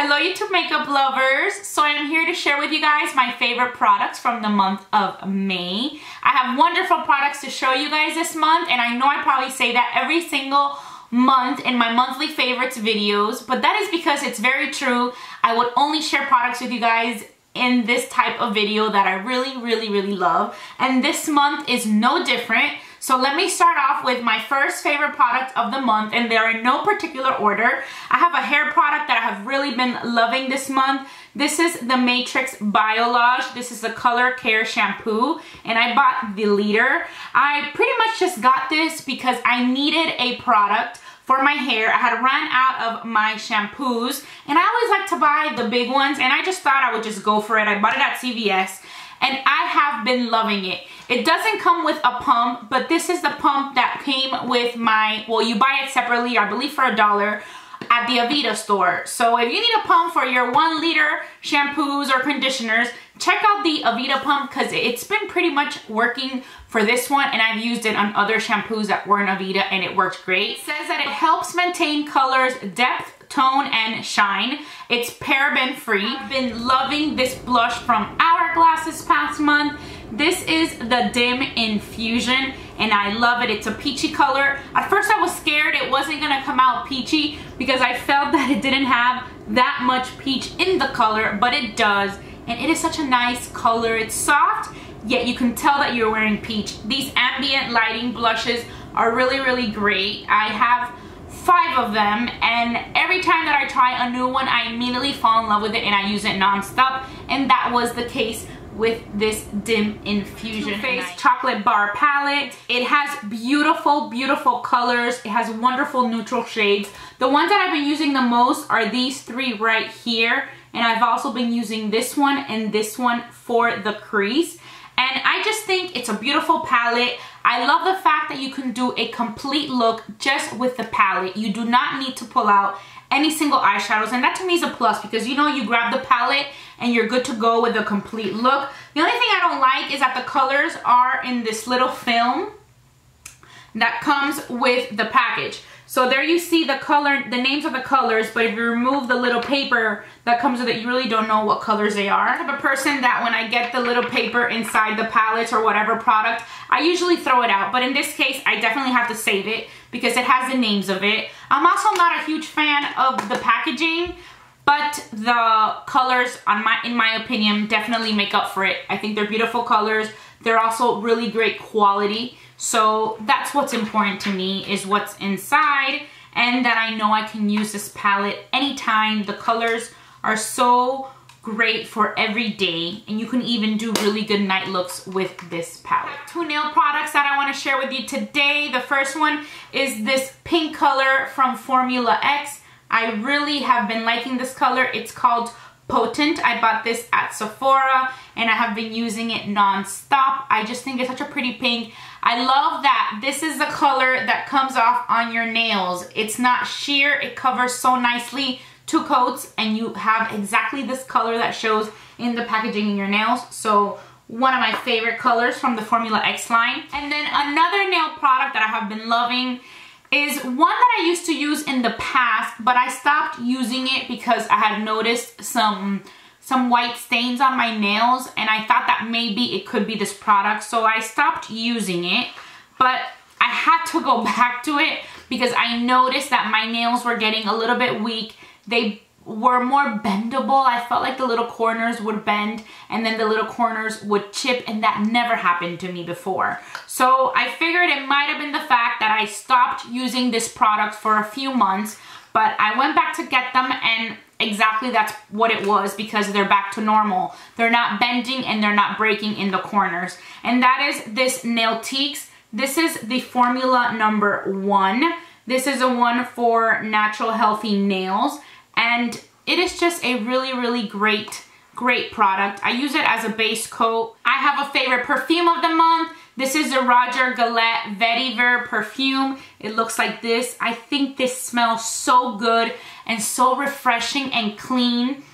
Hello YouTube makeup lovers. So I am here to share with you guys my favorite products from the month of May. I have wonderful products to show you guys this month, and I know I probably say that every single month in my monthly favorites videos, but that is because it's very true. I would only share products with you guys in this type of video that I really love, and this month is no different. So let me start off with my first favorite product of the month, and they're in no particular order. I have a hair product that I have really been loving this month. This is the Matrix Biolage. This is the Color Care Shampoo, and I bought the liter. I pretty much just got this because I needed a product for my hair. I had run out of my shampoos, and I always like to buy the big ones, and I just thought I would just go for it. I bought it at CVS, and I have been loving it. It doesn't come with a pump, but this is the pump that came with my, well, you buy it separately, I believe for $1 at the Aveda store. So if you need a pump for your 1 liter shampoos or conditioners, check out the Aveda pump because it's been pretty much working for this one, and I've used it on other shampoos that were in Aveda and it works great. It says that it helps maintain colors, depth, tone, and shine. It's paraben free. I've been loving this blush from Hourglass this past month. This is the Dim Infusion, and I love it. It's a peachy color. At first I was scared it wasn't gonna come out peachy because I felt that it didn't have that much peach in the color, but it does, and it is such a nice color. It's soft, yet you can tell that you're wearing peach. These ambient lighting blushes are really great. I have 5 of them, and every time that I try a new one, I immediately fall in love with it and I use it non-stop, and that was the case with this Dim Infusion Too Faced Chocolate Bar Palette. It has beautiful colors. It has wonderful neutral shades. The ones that I've been using the most are these 3 right here, and I've also been using this one and this one for the crease. And I just think it's a beautiful palette. I love the fact that you can do a complete look just with the palette. You do not need to pull out any single eyeshadows, and that to me is a plus because you know you grab the palette and you're good to go with a complete look. The only thing I don't like is that the colors are in this little film that comes with the package. So there you see the color, the names of the colors, but if you remove the little paper that comes with it, you really don't know what colors they are. I'm the type of person that when I get the little paper inside the palettes or whatever product, I usually throw it out. But in this case, I definitely have to save it because it has the names of it. I'm also not a huge fan of the packaging, but the colors, in my opinion, definitely make up for it. I think they're beautiful colors. They're also really great quality. So that's what's important to me, is what's inside, and that I know I can use this palette anytime. The colors are so great for every day, and you can even do really good night looks with this palette. 2 nail products that I want to share with you today. The first one is this pink color from Formula X. I really have been liking this color. It's called Potent. I bought this at Sephora and I have been using it non-stop. I just think it's such a pretty pink. I love that this is the color that comes off on your nails. It's not sheer. It covers so nicely. 2 coats and you have exactly this color that shows in the packaging in your nails. So one of my favorite colors from the Formula X line. And then another nail product that I have been loving is one that I used to use in the past, but I stopped using it because I had noticed some white stains on my nails, and I thought that maybe it could be this product, so I stopped using it. But I had to go back to it because I noticed that my nails were getting a little bit weak. They were more bendable. I felt like the little corners would bend and then the little corners would chip, and that never happened to me before. So I figured it might have been the fact that I stopped using this product for a few months, but I went back to get them, and exactly that's what it was, because they're back to normal. They're not bending and they're not breaking in the corners. And that is this Nailtiques. This is the formula number 1. This is a one for natural healthy nails, and it is just a really great product. I use it as a base coat. I have a favorite perfume of the month. This is the Roger Gillette Vetiver perfume. It looks like this. I think this smells so good and so refreshing and clean.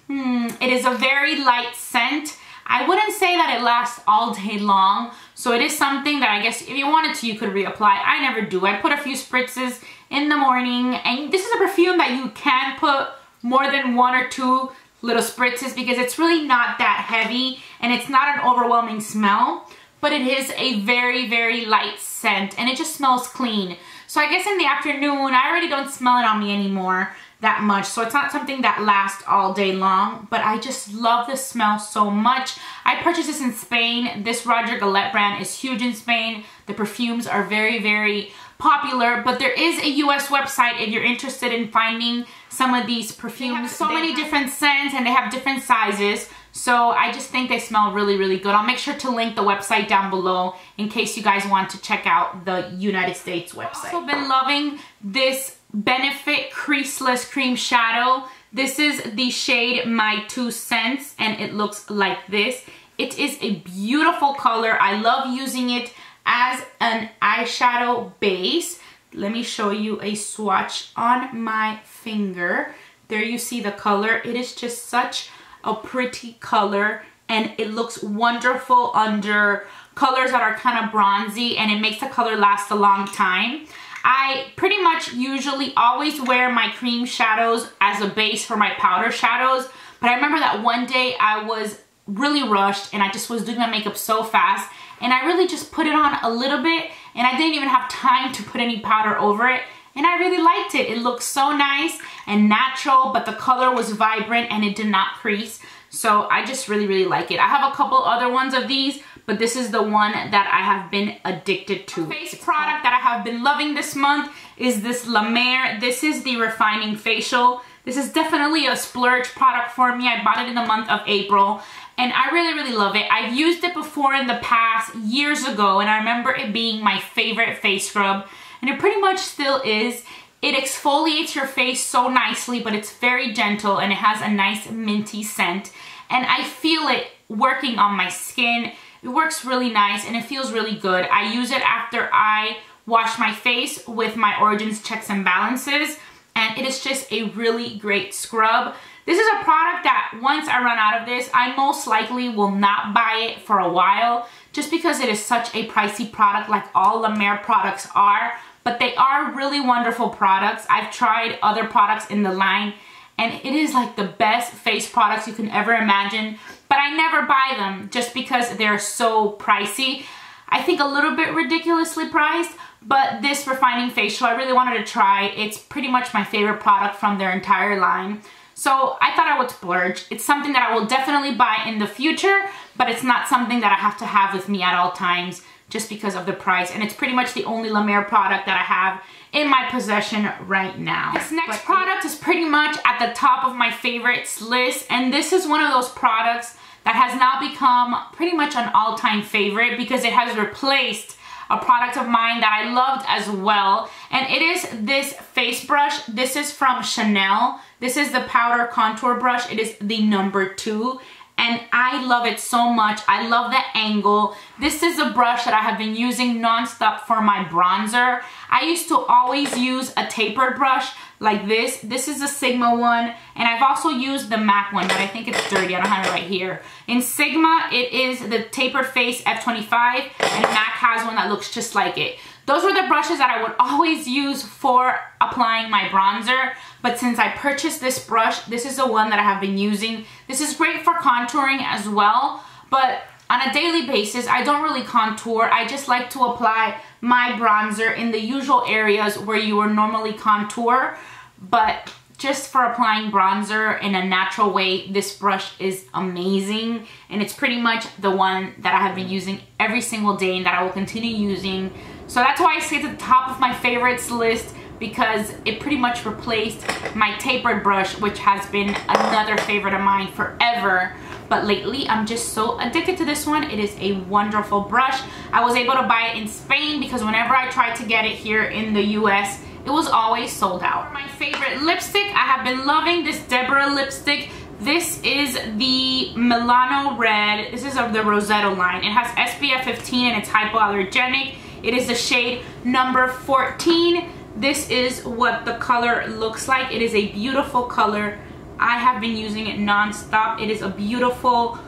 It is a very light scent. I wouldn't say that it lasts all day long, so it is something that I guess if you wanted to, you could reapply. I never do. I put a few spritzes in the morning, and this is a perfume that you can put more than 1 or 2 little spritzes because it's really not that heavy and it's not an overwhelming smell, but it is a very, very light scent and it just smells clean. So I guess in the afternoon, I already don't smell it on me anymore that much, so it's not something that lasts all day long, but I just love the smell so much. I purchased this in Spain. This Roger Gillette brand is huge in Spain. The perfumes are very, very popular, but there is a US website if you're interested in finding some of these perfumes. They have so many different scents and they have different sizes, so I just think they smell really, really good. I'll make sure to link the website down below in case you guys want to check out the United States website. I've also been loving this Benefit Creaseless Cream Shadow. This is the shade My 2 Cents and it looks like this. It is a beautiful color. I love using it as an eyeshadow base. Let me show you a swatch on my finger. There you see the color. It is just such a pretty color and it looks wonderful under colors that are kind of bronzy and it makes the color last a long time. I pretty much usually always wear my cream shadows as a base for my powder shadows, but I remember that one day I was really rushed and I just was doing my makeup so fast and I really just put it on a little bit and I didn't even have time to put any powder over it and I really liked it. It looked so nice and natural, but the color was vibrant and it did not crease. So I just really, really like it. I have a couple other ones of these, but this is the one that I have been addicted to. The face product that I have been loving this month is this Mer. This is the Refining Facial. This is definitely a splurge product for me. I bought it in the month of April and I really, really love it. I've used it before in the past years ago and I remember it being my favorite face scrub and it pretty much still is. It exfoliates your face so nicely, but it's very gentle and it has a nice minty scent. And I feel it working on my skin. It works really nice and it feels really good. I use it after I wash my face with my Origins Checks and Balances and it is just a really great scrub. This is a product that once I run out of this, I most likely will not buy it for a while just because it is such a pricey product like all the Mer products are. But they are really wonderful products. I've tried other products in the line and it is like the best face products you can ever imagine, but I never buy them just because they're so pricey. I think a little bit ridiculously priced, but this Refining Facial I really wanted to try. It's pretty much my favorite product from their entire line. So I thought I would splurge. It's something that I will definitely buy in the future, but it's not something that I have to have with me at all times just because of the price. And it's pretty much the only Mer product that I have in my possession right now. This next product is pretty much at the top of my favorites list. And this is one of those products that has now become pretty much an all-time favorite because it has replaced a product of mine that I loved as well. And it is this face brush. This is from Chanel. This is the powder contour brush. It is the number 2. And I love it so much. I love the angle. This is a brush that I have been using nonstop for my bronzer. I used to always use a tapered brush like this. This is a Sigma one. And I've also used the MAC one, but I think it's dirty. I don't have it right here. In Sigma, it is the Tapered Face F25. And MAC has one that looks just like it. Those were the brushes that I would always use for applying my bronzer. But since I purchased this brush, this is the one that I have been using. This is great for contouring as well. But on a daily basis, I don't really contour. I just like to apply my bronzer in the usual areas where you would normally contour. But just for applying bronzer in a natural way, this brush is amazing. And it's pretty much the one that I have been using every single day and that I will continue using. So that's why I say it's at the top of my favorites list, because it pretty much replaced my tapered brush, which has been another favorite of mine forever. But lately, I'm just so addicted to this one. It is a wonderful brush. I was able to buy it in Spain because whenever I tried to get it here in the US, it was always sold out. For my favorite lipstick, I have been loving this Deborah lipstick. This is the Milano Red. This is of the Rosetto line. It has SPF 15 and it's hypoallergenic. It is the shade number 14. This is what the color looks like. It is a beautiful color. I have been using it non-stop. It is a beautiful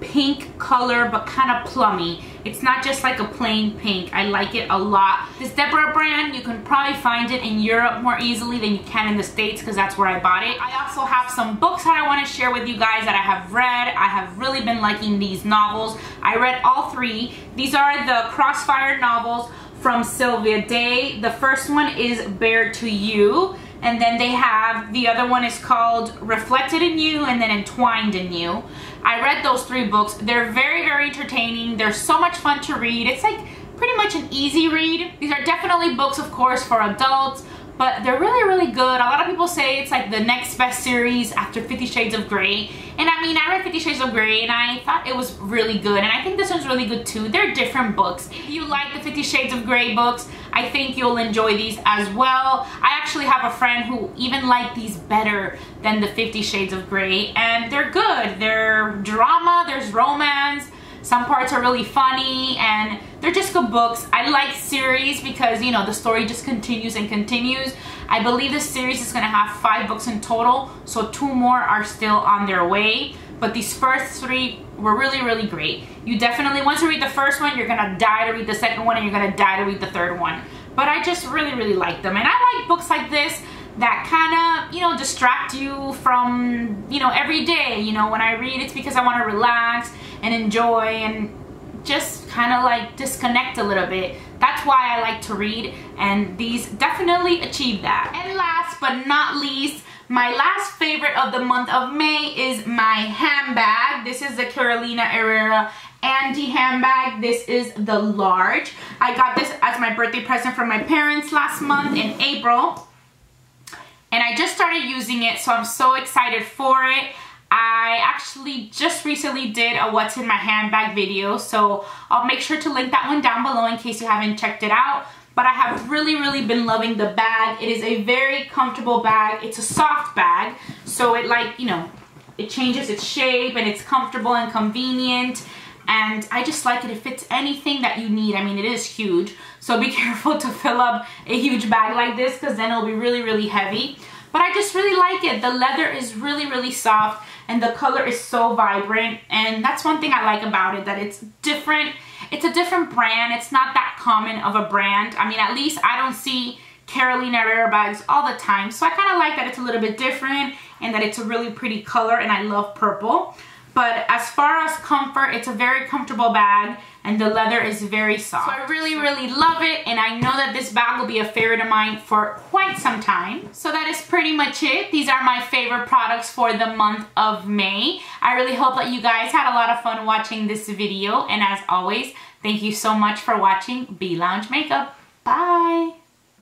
pink color, but kind of plummy. It's not just like a plain pink. I like it a lot. This Deborah brand, you can probably find it in Europe more easily than you can in the States, because that's where I bought it. I also have some books that I want to share with you guys that I have read. I have really been liking these novels. I read all three. These are the Crossfire novels from Sylvia. The first one is Bare to You, and then they have, the other one is called Reflected in You, and then Entwined in You. I read those three books. They're very, very entertaining. They're so much fun to read. It's like pretty much an easy read. These are definitely books, of course, for adults, but they're really, really good. A lot of people say it's like the next best series after 50 Shades of Grey. And I mean, I read 50 Shades of Grey and I thought it was really good. And I think this one's really good too. They're different books. If you like the 50 Shades of Grey books, I think you'll enjoy these as well. I actually have a friend who even liked these better than the 50 Shades of Grey. And they're good. They're drama, there's romance. Some parts are really funny, and they're just good books. I like series because, you know, the story just continues and continues. I believe this series is going to have 5 books in total, so 2 more are still on their way. But these first 3 were really, really great. You definitely, once you read the first one, you're going to die to read the second one, and you're going to die to read the third one. But I just really, really like them. And I like books like this that kind of, you know, distract you from, you know, every day. You know, when I read, it's because I want to relax and enjoy and just kind of like disconnect a little bit. That's why I like to read, and these definitely achieve that. And last but not least, my last favorite of the month of May is my handbag. This is the Herrera Andy handbag. This is the large. I got this as my birthday present from my parents last month in April. And I just started using it, so I'm so excited for it. I actually just recently did a what's in my handbag video, so I'll make sure to link that one down below in case you haven't checked it out. But I have really, really been loving the bag. It is a very comfortable bag. It's a soft bag, so it, like, you know, it changes its shape and it's comfortable and convenient. And I just like it. It fits anything that you need. I mean, it is huge, so be careful to fill up a huge bag like this, because then it'll be really, really heavy. But I just really like it. The leather is really, really soft, and the color is so vibrant. And that's one thing I like about it, that it's different. It's a different brand. It's not that common of a brand. I mean, at least I don't see Herrera bags all the time. So I kind of like that it's a little bit different, and that it's a really pretty color, and I love purple. But as far as comfort, it's a very comfortable bag, and the leather is very soft. So I really, really love it, and I know that this bag will be a favorite of mine for quite some time. So that is pretty much it. These are my favorite products for the month of May. I really hope that you guys had a lot of fun watching this video, and as always, thank you so much for watching Biolage Makeup. Bye!